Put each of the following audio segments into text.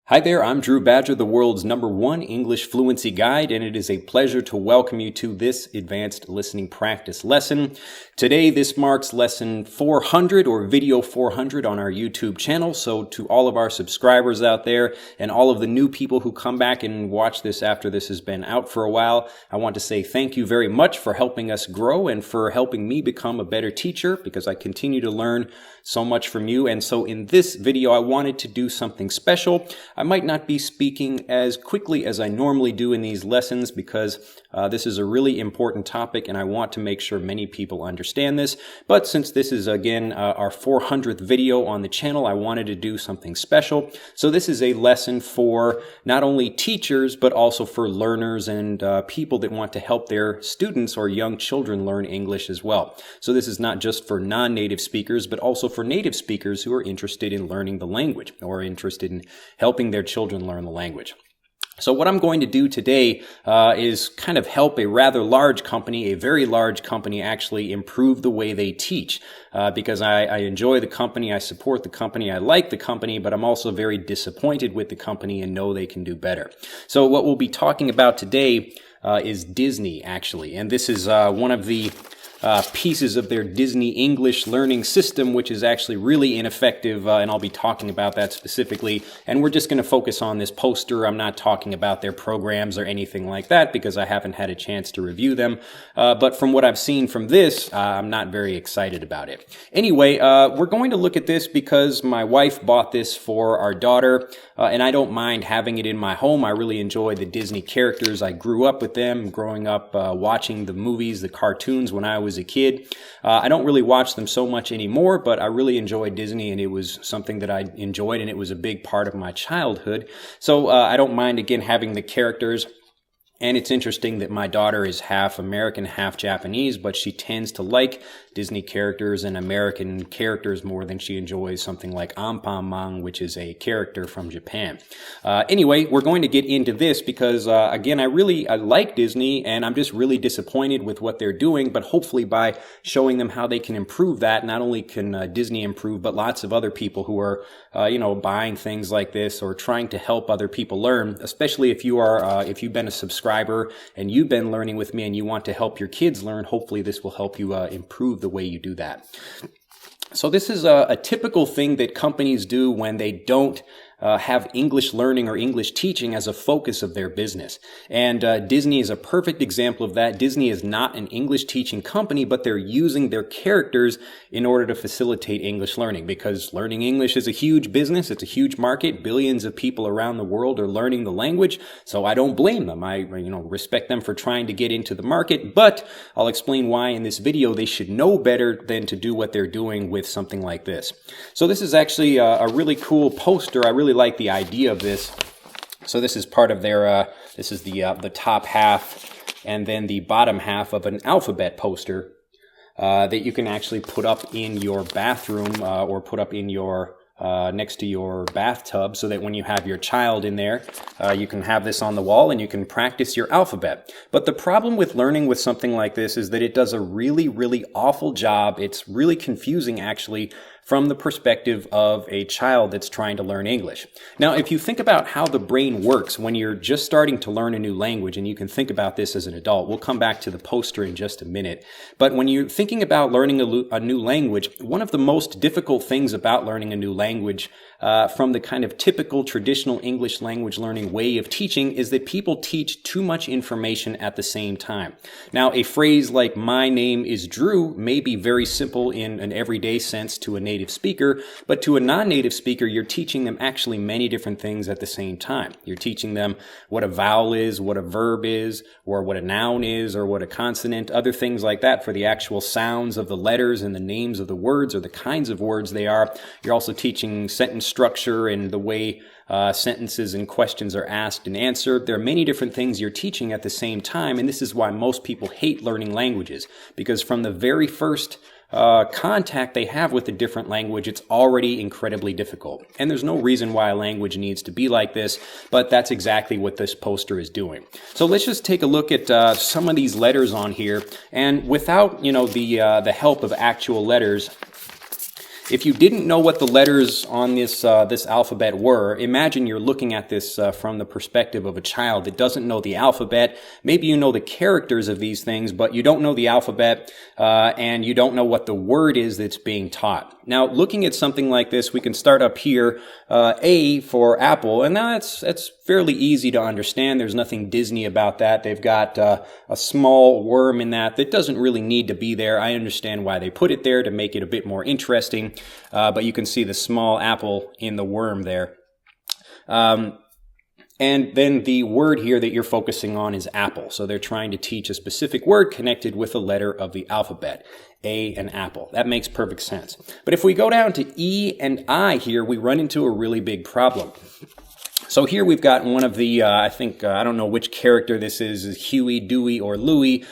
Hi there, I'm Drew Badger, the world's #1 English fluency guide, and it is a pleasure to welcome you to this advanced listening practice lesson. Today, this marks lesson 400 or video 400 on our YouTube channel. So to all of our subscribers out there and all of the new people who come back and watch this after this has been out for a while, I want to say thank you very much for helping us grow and for helping me become a better teacher, because I continue to learn so much from you. And so in this video, I wanted to do something special. I might not be speaking as quickly as I normally do in these lessons because this is a really important topic and I want to make sure many people understand this. But since this is, again, our 400th video on the channel, I wanted to do something special. So this is a lesson for not only teachers, but also for learners and people that want to help their students or young children learn English as well. So this is not just for non-native speakers, but also for native speakers who are interested in learning the language or interested in helping their children learn the language. So what I'm going to do today is kind of help a rather large company, a very large company, actually improve the way they teach. Because I enjoy the company, I support the company, I like the company, but I'm also very disappointed with the company and know they can do better. So what we'll be talking about today is Disney, actually. And this is one of the pieces of their Disney English learning system, which is actually really ineffective, and I'll be talking about that specifically. And we're just going to focus on this poster. I'm not talking about their programs or anything like that because I haven't had a chance to review them. But from what I've seen from this, I'm not very excited about it. Anyway, we're going to look at this because my wife bought this for our daughter, and I don't mind having it in my home. I really enjoy the Disney characters. I grew up with them, growing up watching the movies, the cartoons when I was a kid. I don't really watch them so much anymore, but I really enjoy Disney, and it was something that I enjoyed, and it was a big part of my childhood. So I don't mind, again, having the characters. And it's interesting that my daughter is half American, half Japanese, but she tends to like Disney characters and American characters more than she enjoys something like Anpanman, which is a character from Japan. Anyway, we're going to get into this because, again, I like Disney, and I'm just really disappointed with what they're doing, but hopefully by showing them how they can improve that, not only can Disney improve, but lots of other people who are, buying things like this or trying to help other people learn, especially if you've been a subscriber and you've been learning with me and you want to help your kids learn, hopefully this will help you improve the way you do that. So this is a typical thing that companies do when they don't have English learning or English teaching as a focus of their business. And Disney is a perfect example of that. Disney is not an English teaching company, but they're using their characters in order to facilitate English learning, because learning English is a huge business. It's a huge market. Billions of people around the world are learning the language. So I don't blame them. I respect them for trying to get into the market, but I'll explain why in this video they should know better than to do what they're doing with something like this. So this is actually a really cool poster. I really like the idea of this. So this is part of their, this is the top half and then the bottom half of an alphabet poster that you can actually put up in your bathroom or put up in your next to your bathtub, so that when you have your child in there, you can have this on the wall and you can practice your alphabet. But the problem with learning with something like this is that it does a really, really awful job. It's really confusing, actually, from the perspective of a child that's trying to learn English. Now, if you think about how the brain works when you're just starting to learn a new language, and you can think about this as an adult, we'll come back to the poster in just a minute, but when you're thinking about learning a new language, one of the most difficult things about learning a new language from the kind of typical traditional English language learning way of teaching is that people teach too much information at the same time. Now, a phrase like "my name is Drew" may be very simple in an everyday sense to a native speaker, but to a non-native speaker, you're teaching them actually many different things at the same time. You're teaching them what a vowel is, what a verb is, or what a noun is, or what a consonant, other things like that for the actual sounds of the letters and the names of the words or the kinds of words they are. You're also teaching sentence structure and the way sentences and questions are asked and answered. There are many different things you're teaching at the same time, and this is why most people hate learning languages, because from the very first contact they have with a different language, it's already incredibly difficult. And there's no reason why a language needs to be like this, but that's exactly what this poster is doing. So let's just take a look at some of these letters on here, and without, the help of actual letters, if you didn't know what the letters on this alphabet were, imagine you're looking at this from the perspective of a child that doesn't know the alphabet. Maybe you know the characters of these things, but you don't know the alphabet, and you don't know what the word is that's being taught. Now, looking at something like this, we can start up here, A for apple, and that's fairly easy to understand. There's nothing Disney about that. They've got a small worm in that doesn't really need to be there. I understand why they put it there to make it a bit more interesting, but you can see the small apple in the worm there. And then the word here that you're focusing on is apple. So they're trying to teach a specific word connected with a letter of the alphabet. A and apple. That makes perfect sense. But if we go down to E and I here, we run into a really big problem. So here we've got one of the, I don't know which character this is Huey, Dewey, or Louie,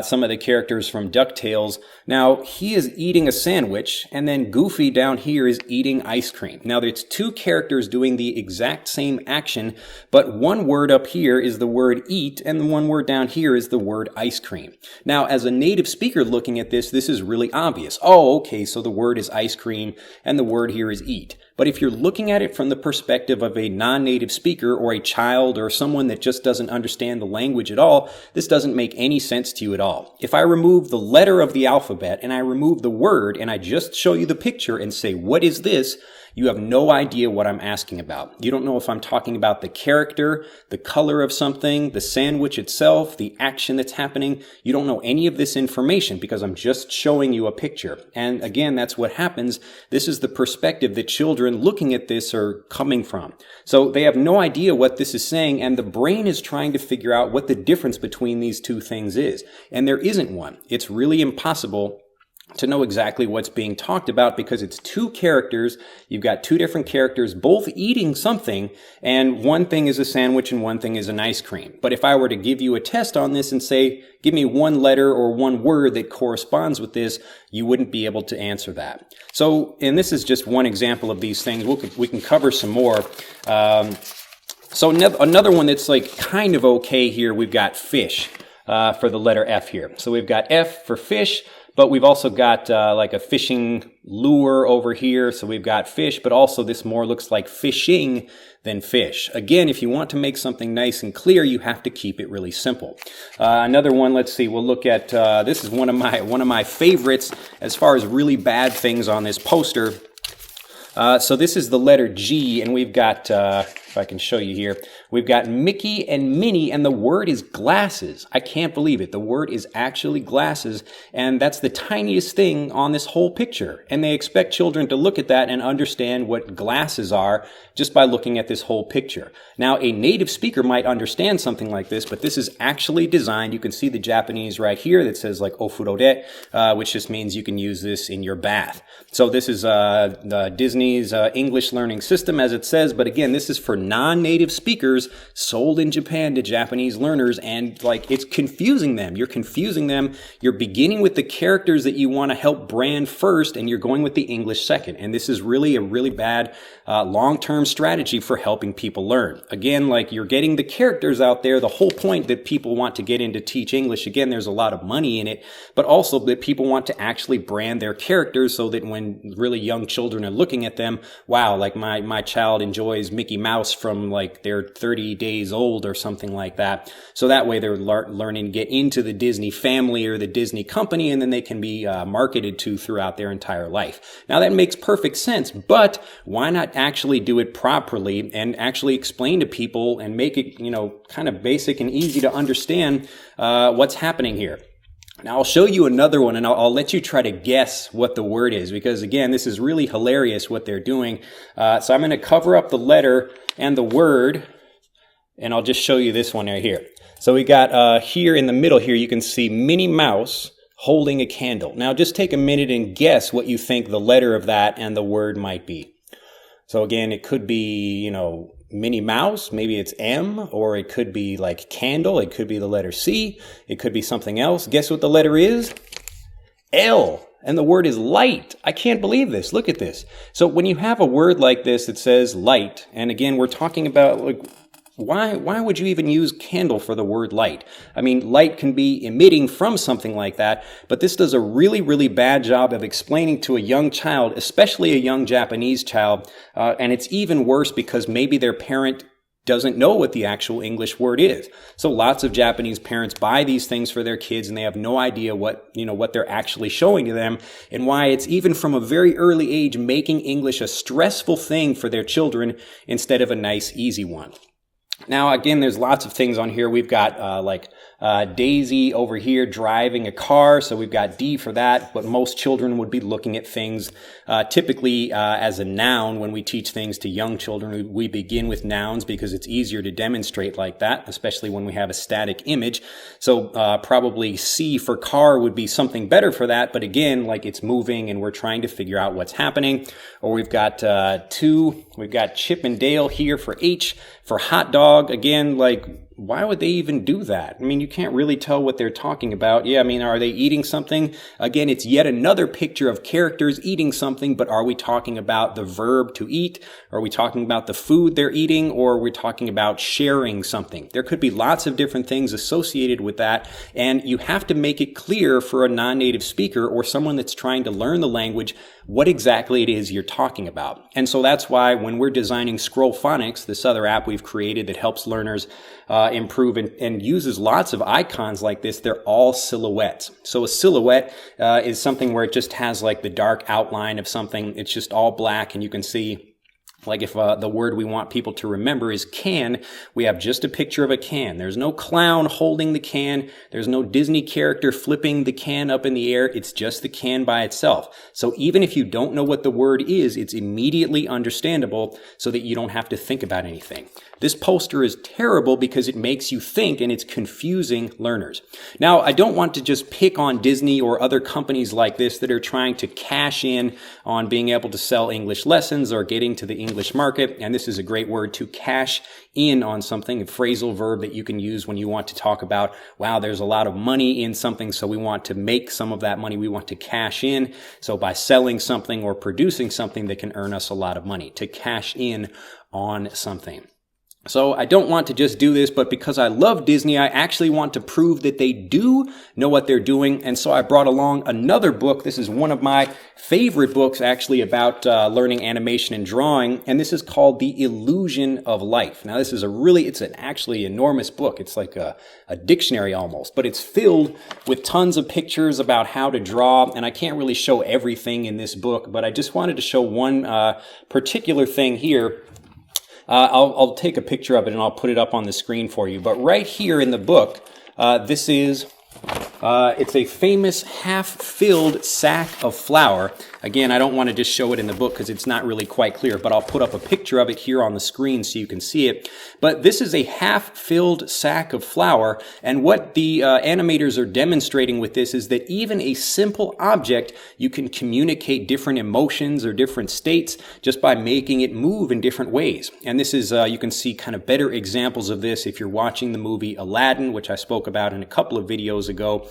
some of the characters from DuckTales. Now, he is eating a sandwich, and then Goofy down here is eating ice cream. Now, there's two characters doing the exact same action, but one word up here is the word eat, and the one word down here is the word ice cream. Now, as a native speaker looking at this is really obvious. Oh, okay, so the word is ice cream, and the word here is eat. But if you're looking at it from the perspective of a non-native speaker or a child or someone that just doesn't understand the language at all, this doesn't make any sense to you at all. If I remove the letter of the alphabet and I remove the word and I just show you the picture and say, what is this? You have no idea what I'm asking about. You don't know if I'm talking about the character, the color of something, the sandwich itself, the action that's happening. You don't know any of this information because I'm just showing you a picture. And again, that's what happens. This is the perspective that children looking at this are coming from. So they have no idea what this is saying, and the brain is trying to figure out what the difference between these two things is. And there isn't one. It's really impossible to know exactly what's being talked about because it's two characters. You've got two different characters both eating something, and one thing is a sandwich and one thing is an ice cream. But if I were to give you a test on this and say, give me one letter or one word that corresponds with this, you wouldn't be able to answer that. So, and this is just one example of these things. We can cover some more. So another one that's like kind of okay here, we've got fish for the letter F here. So we've got F for fish. But we've also got like a fishing lure over here. So we've got fish, but also this more looks like fishing than fish. Again, if you want to make something nice and clear, you have to keep it really simple. Another one, let's see, we'll look at, this is one of my favorites as far as really bad things on this poster. So this is the letter G, and we've got, if I can show you here, we've got Mickey and Minnie, and the word is glasses. I can't believe it. The word is actually glasses, and that's the tiniest thing on this whole picture. And they expect children to look at that and understand what glasses are just by looking at this whole picture. Now, a native speaker might understand something like this, but this is actually designed. You can see the Japanese right here that says like ofurode, which just means you can use this in your bath. So this is Disney's English learning system, as it says, but again, this is for non-native speakers sold in Japan to Japanese learners, and like it's confusing them. You're confusing them. You're beginning with the characters that you want to help brand first, and you're going with the English second. And this is really a really bad long-term strategy for helping people learn. Again, like you're getting the characters out there. The whole point that people want to get in to teach English, again, there's a lot of money in it, but also that people want to actually brand their characters so that when really young children are looking at them, wow, like my child enjoys Mickey Mouse from like they're 30 days old or something like that. So that way they're learning to get into the Disney family or the Disney company, and then they can be marketed to throughout their entire life. Now that makes perfect sense, but why not actually do it properly and actually explain to people and make it, kind of basic and easy to understand what's happening here. Now, I'll show you another one, and I'll let you try to guess what the word is, because, again, this is really hilarious what they're doing. So I'm going to cover up the letter and the word, and I'll just show you this one right here. So we got here in the middle here, you can see Minnie Mouse holding a candle. Now, just take a minute and guess what you think the letter of that and the word might be. So, again, it could be, Minnie Mouse, maybe it's M, or it could be like candle, it could be the letter C, it could be something else. Guess what the letter is? L, and the word is light. I can't believe this. Look at this. So when you have a word like this that says light, and again, we're talking about like why would you even use candle for the word light? I mean, light can be emitting from something like that, but this does a really, really bad job of explaining to a young child, especially a young Japanese child, and it's even worse because maybe their parent doesn't know what the actual English word is. So lots of Japanese parents buy these things for their kids and they have no idea what they're actually showing to them, and why it's even from a very early age making English a stressful thing for their children instead of a nice, easy one. Now, again, there's lots of things on here. We've got Daisy over here driving a car, so we've got D for that, but most children would be looking at things typically as a noun. When we teach things to young children, we begin with nouns because it's easier to demonstrate like that, especially when we have a static image. So probably C for car would be something better for that, but again, like it's moving and we're trying to figure out what's happening. Or we've got we've got Chip and Dale here for H. For hot dog, again, like, why would they even do that? I mean, you can't really tell what they're talking about. Yeah, I mean, are they eating something? Again, it's yet another picture of characters eating something, but are we talking about the verb to eat? Are we talking about the food they're eating? Or are we talking about sharing something? There could be lots of different things associated with that, and you have to make it clear for a non-native speaker or someone that's trying to learn the language what exactly it is you're talking about. And so that's why when we're designing Scroll Phonics, this other app we've created that helps learners improve and uses lots of icons like this, they're all silhouettes. So a silhouette is something where it just has like the dark outline of something. It's just all black, and you can see, like if the word we want people to remember is can, we have just a picture of a can. There's no clown holding the can. There's no Disney character flipping the can up in the air. It's just the can by itself. So even if you don't know what the word is, it's immediately understandable so that you don't have to think about anything. This poster is terrible because it makes you think and it's confusing learners. Now, I don't want to just pick on Disney or other companies like this that are trying to cash in on being able to sell English lessons or getting to the English market. And this is a great word, to cash in on something, a phrasal verb that you can use when you want to talk about, wow, there's a lot of money in something, so we want to make some of that money. We want to cash in. So by selling something or producing something that can earn us a lot of money, to cash in on something. So I don't want to just do this, but because I love Disney, I actually want to prove that they do know what they're doing. And so I brought along another book. This is one of my favorite books actually about learning animation and drawing. And this is called The Illusion of Life. Now this is it's an actually enormous book. It's like a dictionary almost, but it's filled with tons of pictures about how to draw. And I can't really show everything in this book, but I just wanted to show one particular thing here. I'll take a picture of it and I'll put it up on the screen for you. But right here in the book, it's a famous half-filled sack of flour. Again, I don't want to just show it in the book because it's not really quite clear, but I'll put up a picture of it here on the screen so you can see it. But this is a half-filled sack of flour, and what the animators are demonstrating with this is that even a simple object, you can communicate different emotions or different states just by making it move in different ways. And this is, you can see kind of better examples of this if you're watching the movie Aladdin, which I spoke about in a couple of videos ago.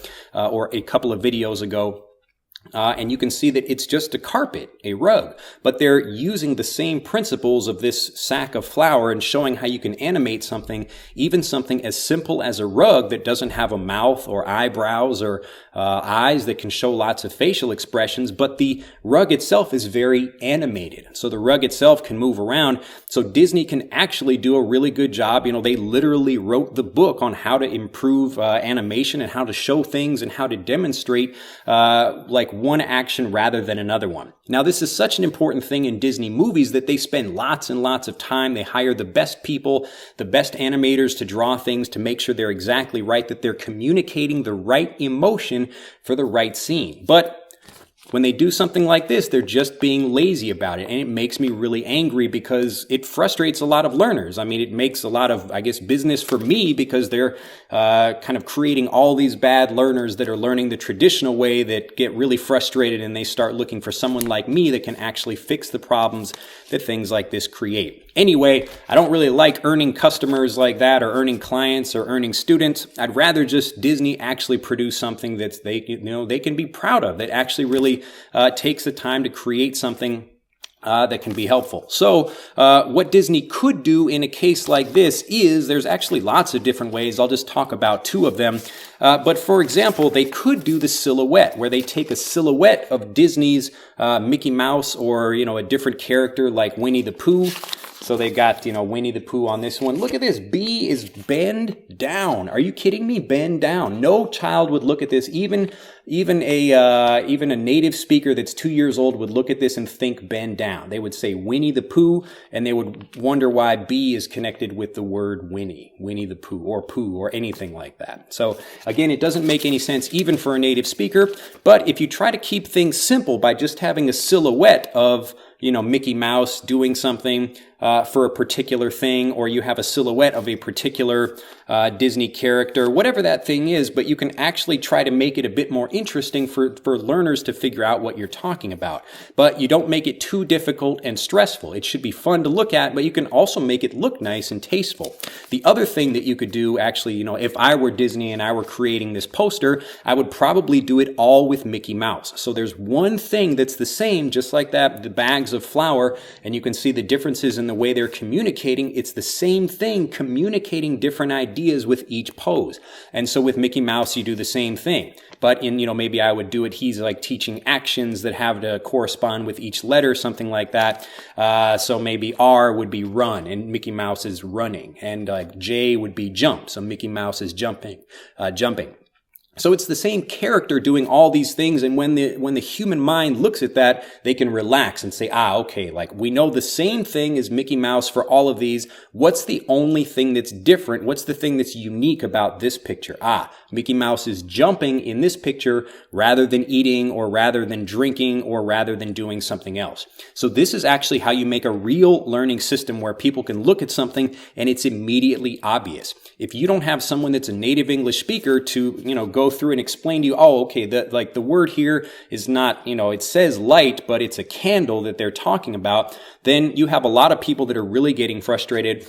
And you can see that it's just a carpet, a rug, but they're using the same principles of this sack of flour and showing how you can animate something, even something as simple as a rug that doesn't have a mouth or eyebrows or eyes that can show lots of facial expressions, but the rug itself is very animated. So the rug itself can move around. So Disney can actually do a really good job. You know, they literally wrote the book on how to improve animation and how to show things and how to demonstrate like one action rather than another one. Now, this is such an important thing in Disney movies that they spend lots and lots of time. They hire the best people, the best animators to draw things to make sure they're exactly right, that they're communicating the right emotion for the right scene. But when they do something like this, they're just being lazy about it. And it makes me really angry because it frustrates a lot of learners. I mean, it makes a lot of, I guess, business for me because they're kind of creating all these bad learners that are learning the traditional way that get really frustrated, and they start looking for someone like me that can actually fix the problems that things like this create. Anyway, I don't really like earning customers like that, or earning clients, or earning students. I'd rather just Disney actually produce something that they can be proud of, that actually really takes the time to create something that can be helpful. So what Disney could do in a case like this is, there's actually lots of different ways. I'll just talk about two of them. But for example, they could do the silhouette, where they take a silhouette of Disney's Mickey Mouse, or, a different character like Winnie the Pooh. So they've got, Winnie the Pooh on this one. Look at this. B is bend down. Are you kidding me? Bend down. No child would look at this. Even a native speaker that's 2 years old would look at this and think bend down. They would say Winnie the Pooh, and they would wonder why B is connected with the word Winnie the Pooh, or anything like that. So again, it doesn't make any sense even for a native speaker. But if you try to keep things simple by just having a silhouette of Mickey Mouse doing something for a particular thing, or you have a silhouette of a particular Disney character, whatever that thing is, but you can actually try to make it a bit more interesting for learners to figure out what you're talking about. But you don't make it too difficult and stressful. It should be fun to look at, but you can also make it look nice and tasteful. The other thing that you could do, actually, if I were Disney and I were creating this poster, I would probably do it all with Mickey Mouse. So there's one thing that's the same, just like that, the bags of flour, and you can see the differences in the way they're communicating. It's the same thing, communicating different ideas with each pose. And so with Mickey Mouse, you do the same thing. But maybe I would do it, he's like teaching actions that have to correspond with each letter, something like that. So maybe R would be run, and Mickey Mouse is running. And J would be jump, so Mickey Mouse is jumping. So it's the same character doing all these things, and when the human mind looks at that, they can relax and say, okay, like we know the same thing as Mickey Mouse for all of these. What's the only thing that's different? What's the thing that's unique about this picture? Mickey Mouse is jumping in this picture rather than eating, or rather than drinking, or rather than doing something else. So this is actually how you make a real learning system where people can look at something and it's immediately obvious. If you don't have someone that's a native English speaker to, go through and explain to you, okay, the word here is not, it says light, but it's a candle that they're talking about, then you have a lot of people that are really getting frustrated.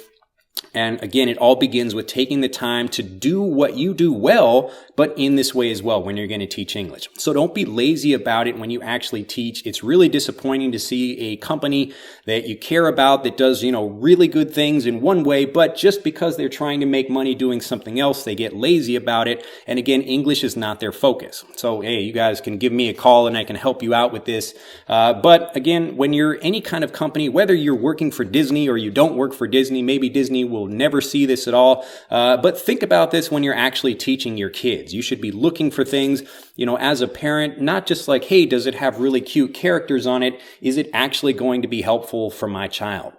And again, it all begins with taking the time to do what you do well, but in this way as well when you're going to teach English. So don't be lazy about it when you actually teach. It's really disappointing to see a company that you care about that does, really good things in one way, but just because they're trying to make money doing something else, they get lazy about it. And again, English is not their focus. So, hey, you guys can give me a call and I can help you out with this. But again, when you're any kind of company, whether you're working for Disney or you don't work for Disney, maybe Disney will never see this at all. But think about this when you're actually teaching your kids. You should be looking for things, as a parent, not just like, hey, does it have really cute characters on it? Is it actually going to be helpful for my child?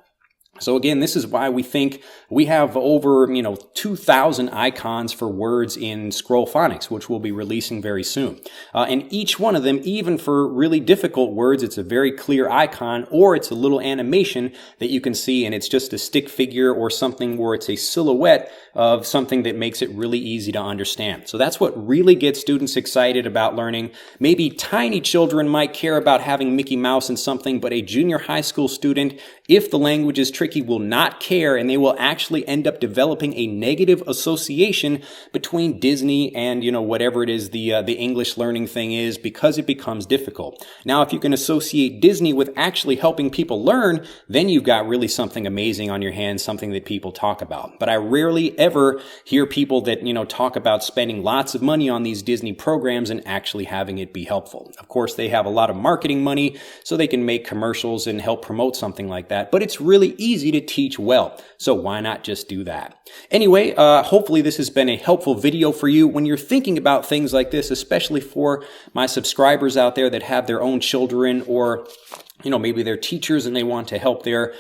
So again, this is why we think we have over, 2,000 icons for words in Scrollphonics, which we'll be releasing very soon. And each one of them, even for really difficult words, it's a very clear icon, or it's a little animation that you can see, and it's just a stick figure or something where it's a silhouette of something that makes it really easy to understand. So that's what really gets students excited about learning. Maybe tiny children might care about having Mickey Mouse in something, but a junior high school student, if the language is tricky, will not care, and they will actually end up developing a negative association between Disney and, whatever it is the English learning thing is, because it becomes difficult. Now, if you can associate Disney with actually helping people learn, then you've got really something amazing on your hands, something that people talk about. But I rarely ever hear people that, talk about spending lots of money on these Disney programs and actually having it be helpful. Of course, they have a lot of marketing money, so they can make commercials and help promote something like that. But it's really easy to teach well. So why not just do that? Anyway, hopefully this has been a helpful video for you when you're thinking about things like this, especially for my subscribers out there that have their own children, or maybe they're teachers and they want to help their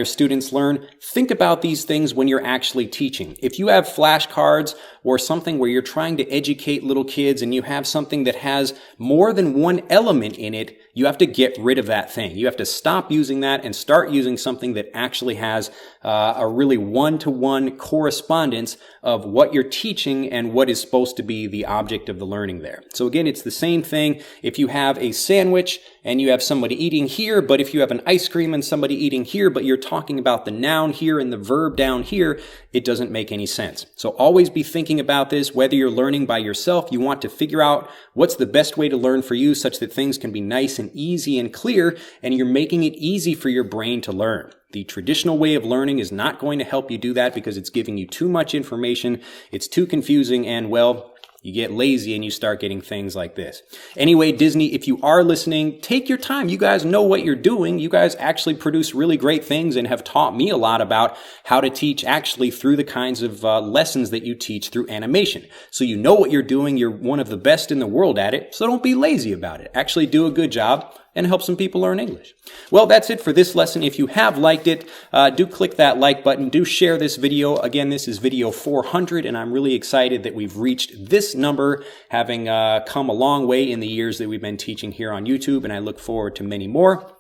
students learn. Think about these things when you're actually teaching. If you have flashcards or something where you're trying to educate little kids and you have something that has more than one element in it, you have to get rid of that thing. You have to stop using that and start using something that actually has a really one-to-one correspondence of what you're teaching and what is supposed to be the object of the learning there. So again, it's the same thing. If you have a sandwich and you have somebody eating here, but if you have an ice cream and somebody eating here, but you're talking about the noun here and the verb down here, it doesn't make any sense. So always be thinking about this. Whether you're learning by yourself, you want to figure out what's the best way to learn for you such that things can be nice and easy and clear, and you're making it easy for your brain to learn. The traditional way of learning is not going to help you do that because it's giving you too much information, it's too confusing, and well, you get lazy and you start getting things like this. Anyway, Disney, if you are listening, take your time. You guys know what you're doing. You guys actually produce really great things and have taught me a lot about how to teach actually through the kinds of lessons that you teach through animation. So you know what you're doing. You're one of the best in the world at it. So don't be lazy about it. Actually do a good job and help some people learn English. Well, that's it for this lesson. If you have liked it, do click that like button. Do share this video. Again, this is video 400, and I'm really excited that we've reached this number, having come a long way in the years that we've been teaching here on YouTube, and I look forward to many more.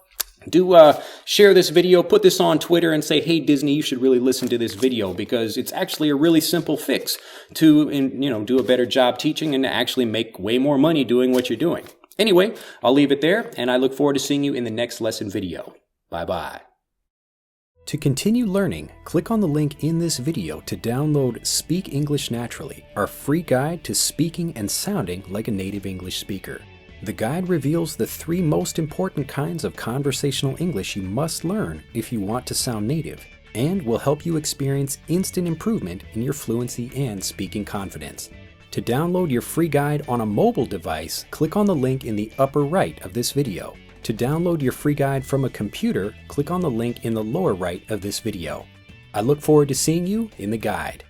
Do share this video, put this on Twitter, and say, hey, Disney, you should really listen to this video, because it's actually a really simple fix to do a better job teaching and to actually make way more money doing what you're doing. Anyway, I'll leave it there, and I look forward to seeing you in the next lesson video. Bye-bye. To continue learning, click on the link in this video to download Speak English Naturally, our free guide to speaking and sounding like a native English speaker. The guide reveals the 3 most important kinds of conversational English you must learn if you want to sound native, and will help you experience instant improvement in your fluency and speaking confidence. To download your free guide on a mobile device, click on the link in the upper right of this video. To download your free guide from a computer, click on the link in the lower right of this video. I look forward to seeing you in the guide.